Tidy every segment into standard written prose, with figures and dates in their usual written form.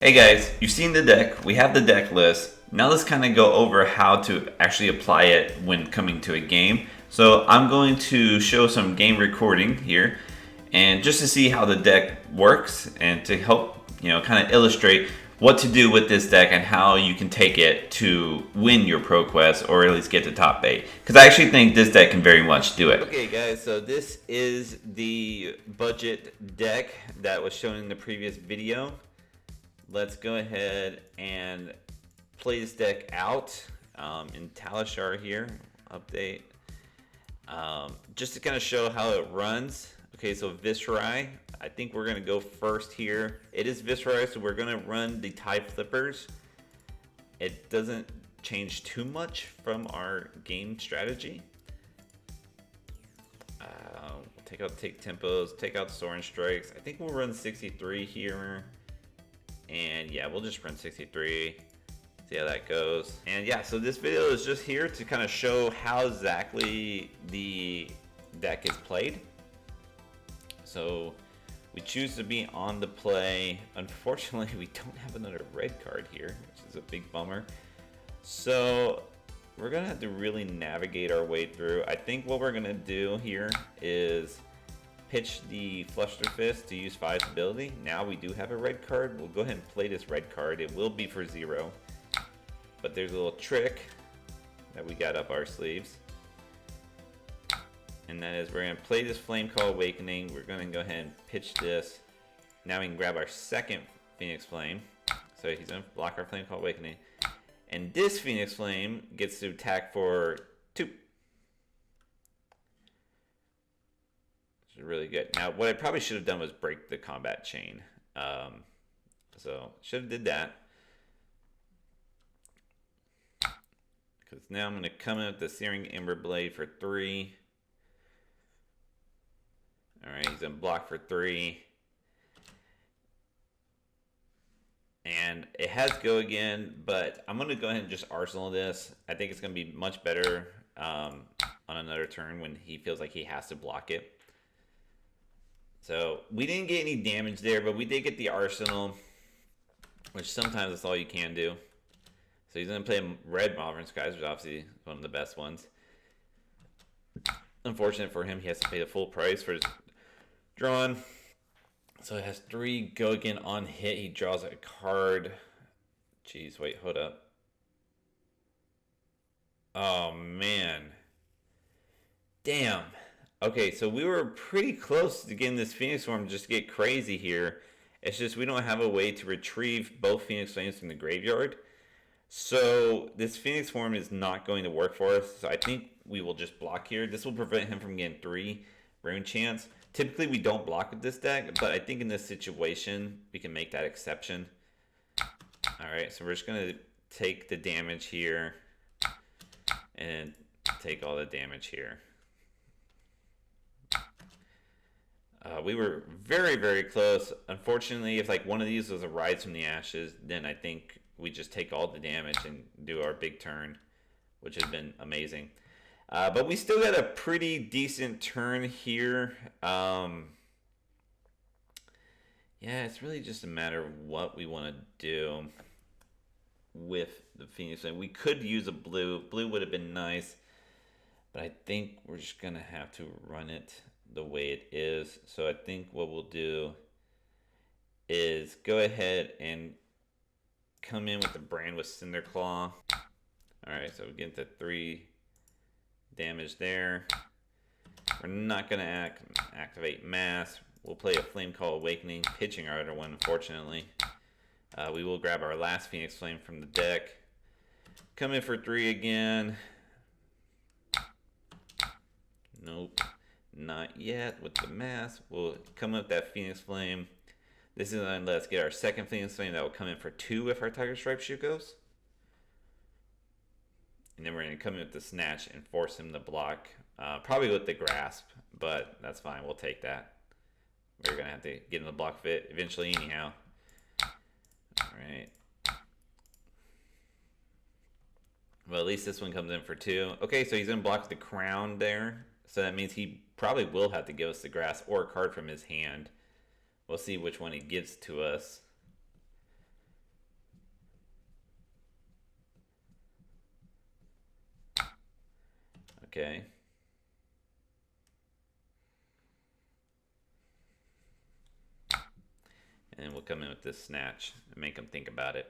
Hey guys, you've seen the deck, we have the deck list. Now let's kind of go over how to actually apply it when coming to a game. So I'm going to show some game recording here and just to see how the deck works and to help, kind of illustrate what to do with this deck and how you can take it to win your ProQuest or at least get to top 8. Because I actually think this deck can very much do it. Okay guys, so this is the budget deck that was shown in the previous video. Let's go ahead and play this deck out in Talishar here. Update. Just to kind of show how it runs. Okay, so Viscerai. I think we're going to go first here. It is Viscerai, so we're going to run the Tide Flippers. It doesn't change too much from our game strategy. Take tempos, take out Soaring Strikes. I think we'll run 63 here. And yeah, we'll just run 63, see how that goes. And yeah, so this video is just here to kind of show how exactly the deck is played. So we choose to be on the play. Unfortunately, we don't have another red card here, which is a big bummer. So we're gonna have to really navigate our way through. I think what we're gonna do here is pitch the Fluster Fist to use Fai's ability. Now we do have a red card. We'll go ahead and play this red card. It will be for 0. But there's a little trick that we got up our sleeves. And that is we're going to play this Flame Call Awakening. We're going to go ahead and pitch this. Now we can grab our second Phoenix Flame. So he's going to block our Flame Call Awakening. And this Phoenix Flame gets to attack for 2. Really good. Now, what I probably should have done was break the combat chain. So, should have did that. Because now I'm going to come in with the Searing Ember Blade for 3. Alright, he's going to block for 3. And it has go again, but I'm going to go ahead and just arsenal this. I think it's going to be much better on another turn when he feels like he has to block it. So we didn't get any damage there, but we did get the arsenal, which sometimes that's all you can do. So he's going to play red Modern Skies, which is obviously one of the best ones. Unfortunate for him, he has to pay the full price for his drawn. So it has 3 go again on hit. He draws a card. Jeez, wait, hold up. Oh, man. Damn. Okay, so we were pretty close to getting this Phoenix Form just to get crazy here. It's just we don't have a way to retrieve both Phoenix Flames from the graveyard. So this Phoenix Form is not going to work for us. So I think we will just block here. This will prevent him from getting 3 Rune Chants. Typically we don't block with this deck, but I think in this situation we can make that exception. Alright, so we're just going to take the damage here and take all the damage here. We were very, very close. Unfortunately, if like one of these was a Rise from the Ashes, then I think we just take all the damage and do our big turn, which has been amazing. But we still got a pretty decent turn here. Yeah, it's really just a matter of what we want to do with the Phoenix Flame. We could use a blue. Blue would have been nice, but I think we're just going to have to run it the way it is. So I think what we'll do is go ahead and come in with the brand with Cinderclaw. Alright, so we get to 3 damage there. We're not going to activate Mass. We'll play a Flame Call Awakening, pitching our other one, unfortunately. We will grab our last Phoenix Flame from the deck. Come in for 3 again. Nope. Not yet with the Mass. We'll come up with that Phoenix Flame. This is going to let us get our second Phoenix Flame that will come in for 2 if our Tiger Stripe shoot goes. And then we're going to come in with the Snatch and force him to block. Probably with the Grasp, but that's fine. We'll take that. We're going to have to get in the block fit eventually anyhow. Alright. Well, at least this one comes in for 2. Okay, so he's going to block the Crown there. So that means he probably will have to give us the Grass or a card from his hand. We'll see which one he gives to us. Okay. And then we'll come in with this snatch and make him think about it.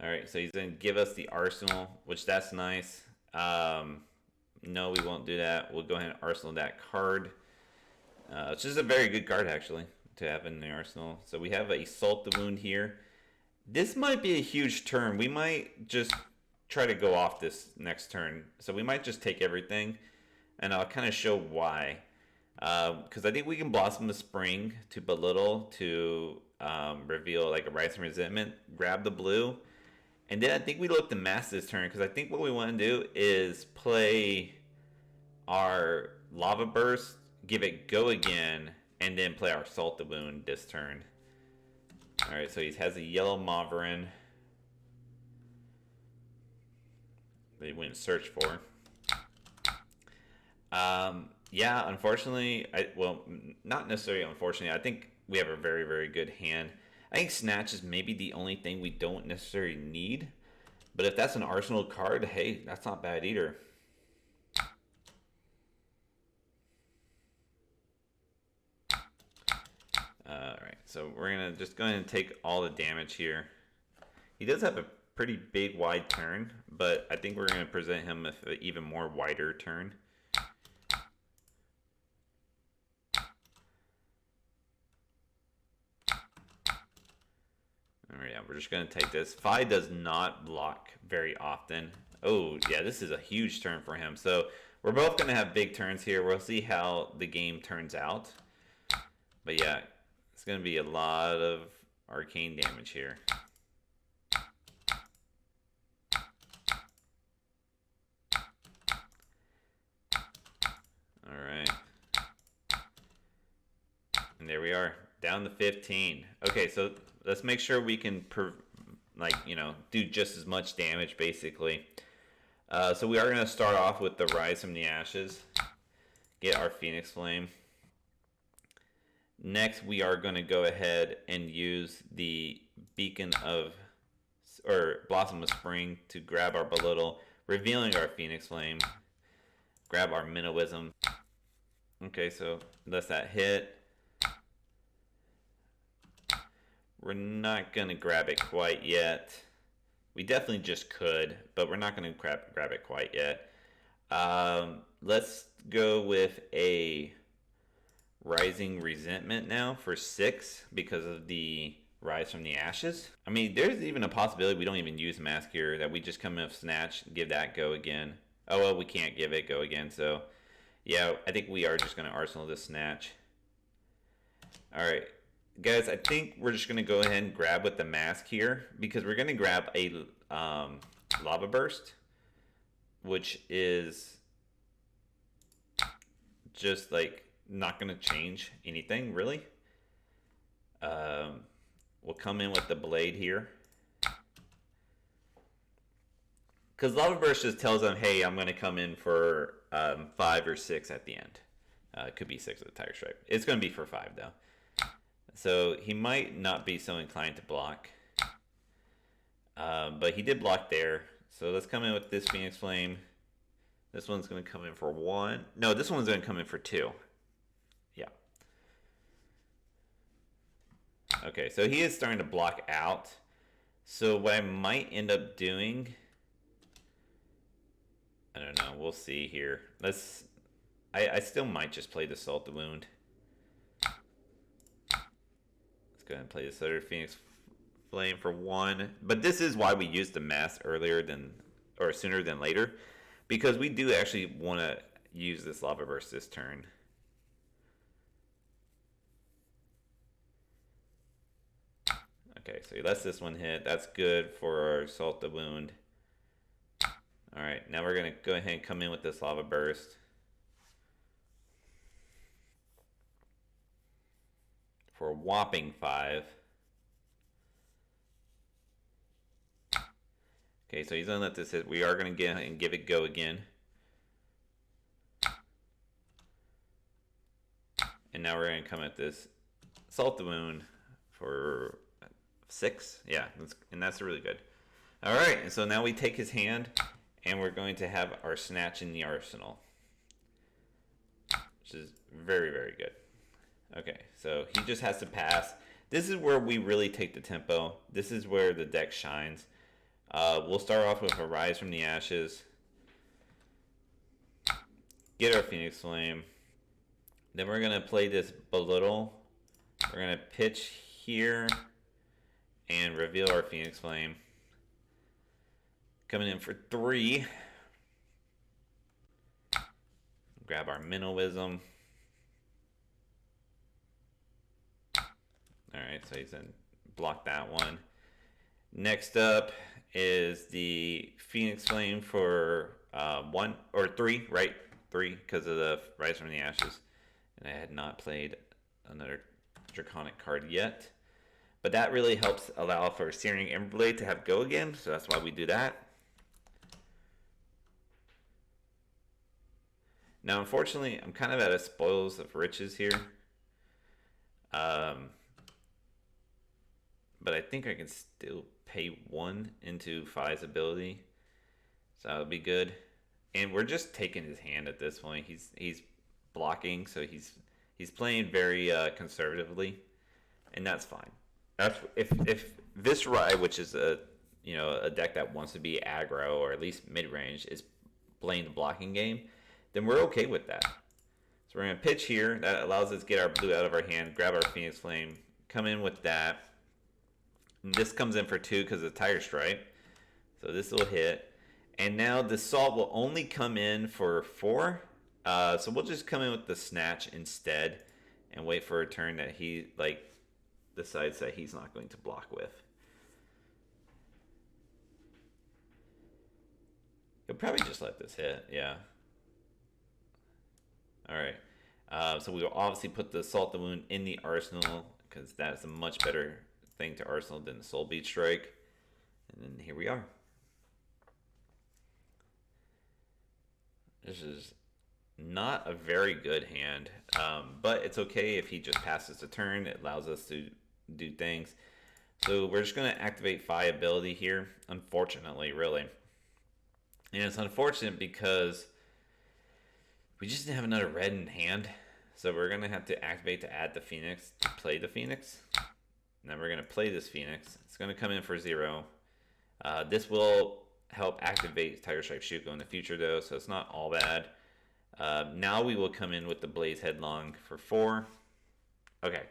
Alright, so he's going to give us the arsenal, which that's nice. No, we won't do that. We'll go ahead and arsenal that card. Which is a very good card, actually, to have in the arsenal. So we have a Salt the Wound here. This might be a huge turn. We might just try to go off this next turn. So we might just take everything, and I'll kind of show why. Because I think we can Blossom the Spring to belittle, to reveal like a Rise from Resentment, grab the blue, and then I think we look to mass this turn, because I think what we want to do is play our Lava Burst, give it go again, and then play our Salt the Wound this turn. Alright, so he has a yellow Maverin that he went and search for. Yeah, unfortunately, well, not necessarily unfortunately, I think we have a very, very good hand. I think Snatch is maybe the only thing we don't necessarily need. But if that's an Arsenal card, hey, that's not bad either. Alright, so we're going to just go ahead and take all the damage here. He does have a pretty big, wide turn, but I think we're going to present him with an even more wider turn. Alright, yeah, we're just going to take this. Fai does not block very often. Oh, yeah, this is a huge turn for him. So we're both going to have big turns here. We'll see how the game turns out. But yeah, it's going to be a lot of arcane damage here. Alright. And there we are, down to 15. Okay, so let's make sure we can, do just as much damage, basically. So we are going to start off with the Rise from the Ashes. Get our Phoenix Flame. Next, we are going to go ahead and use the Beacon of, or Blossom of Spring to grab our Belittle, revealing our Phoenix Flame. Grab our Minnowism. Okay, so that's that hit. We're not going to grab it quite yet. We definitely just could, but we're not going to grab it quite yet. Let's go with a Rising Resentment now for 6 because of the Rise from the Ashes. I mean, there's even a possibility we don't even use Mask here, that we just come in with Snatch, give that go again. Oh, well, we can't give it go again, so yeah, I think we are just going to Arsenal this Snatch. Alright. Guys, I think we're just going to go ahead and grab with the mask here, because we're going to grab a Lava Burst, which is just like not going to change anything really. We'll come in with the Blade here, because Lava Burst just tells them, hey, I'm going to come in for 5 or 6 at the end. It could be 6 with the Tiger Stripe. It's going to be for 5 though. So he might not be so inclined to block. But he did block there. So let's come in with this Phoenix Flame. This one's going to come in for 1. No, this one's going to come in for 2. Yeah. Okay, so he is starting to block out. So what I might end up doing, I don't know, we'll see here. I still might just play the Salt the Wound. Go ahead and play this other Phoenix Flame for 1. But this is why we used the mask earlier sooner than later, because we do actually want to use this Lava Burst this turn. Okay, so he lets this one hit. That's good for our Salt the Wound. Alright, now we're going to go ahead and come in with this Lava Burst. For a whopping 5. Okay, so he's going to let this hit. We are going to get and give it go again. And now we're going to come at this Salt the Wound for 6. Yeah, and that's really good. Alright, and so now we take his hand, and we're going to have our snatch in the arsenal, which is very, very good. Okay, so he just has to pass. This is where we really take the tempo. This is where the deck shines. We'll start off with a Rise from the Ashes. Get our Phoenix Flame. Then we're going to play this Belittle. We're going to pitch here and reveal our Phoenix Flame. Coming in for 3. Grab our Minnow Wisdom. Alright, so he's going to block that one. Next up is the Phoenix Flame for 1 or 3, right? 3 because of the Rise from the Ashes. And I had not played another Draconic card yet. But that really helps allow for Searing Emberblade to have go again, so that's why we do that. Now, unfortunately, I'm kind of at a spoils of riches here. But I think I can still pay 1 into Fai's ability. So that would be good. And we're just taking his hand at this point. He's blocking, so he's playing very conservatively. And that's fine. That's if Viscerai, which is a deck that wants to be aggro or at least mid-range, is playing the blocking game, then we're okay with that. So we're going to pitch here. That allows us to get our blue out of our hand, grab our Phoenix Flame, come in with that. And this comes in for 2 because of the Tire Stripe. So this will hit. And now the Salt will only come in for 4. So we'll just come in with the Snatch instead and wait for a turn that he decides that he's not going to block with. He'll probably just let this hit, yeah. Alright, so we will obviously put the Salt the Wound in the arsenal because that's a much better thing to arsenal than the Soul Beat Strike. And then here we are. This is not a very good hand, but it's okay if he just passes the turn. It allows us to do things. So we're just going to activate Fai ability here, unfortunately, really. And it's unfortunate because we just didn't have another red in hand. So we're going to have to activate to add the Phoenix to play the Phoenix. And then we're going to play this Phoenix. It's going to come in for 0. This will help activate Tiger Stripe Shuko in the future, though, so it's not all bad. Now we will come in with the Blaze Headlong for 4. Okay.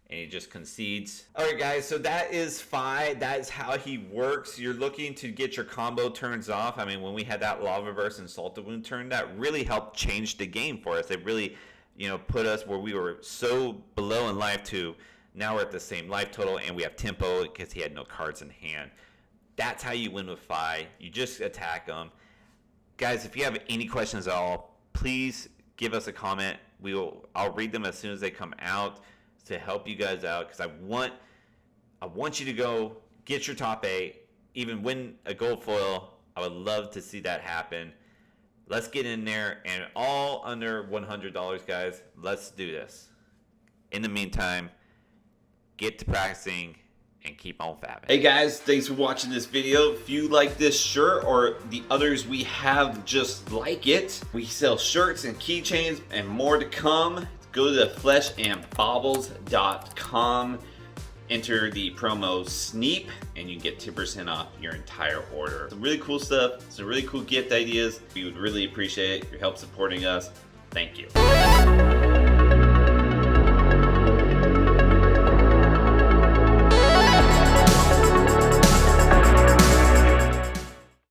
And he just concedes. Alright guys, so that is Fai. That is how he works. You're looking to get your combo turns off. I mean, when we had that Lava Burst and Salt the Wound turn, that really helped change the game for us. It really, put us where we were so below in life to now we're at the same life total and we have tempo because he had no cards in hand. That's how you win with Fai. You just attack him. Guys, if you have any questions at all, please give us a comment. I'll read them as soon as they come out to help you guys out because I want you to go get your top 8, even win a gold foil. I would love to see that happen. Let's get in there and all under $100, guys. Let's do this. In the meantime, get to practicing and keep on fabbing. Hey guys, thanks for watching this video. If you like this shirt or the others we have just like it, we sell shirts and keychains and more to come. Go to fleshandbaubles.com, enter the promo SNEEP, and you can get 10% off your entire order. Some really cool stuff, some really cool gift ideas. We would really appreciate your help supporting us. Thank you.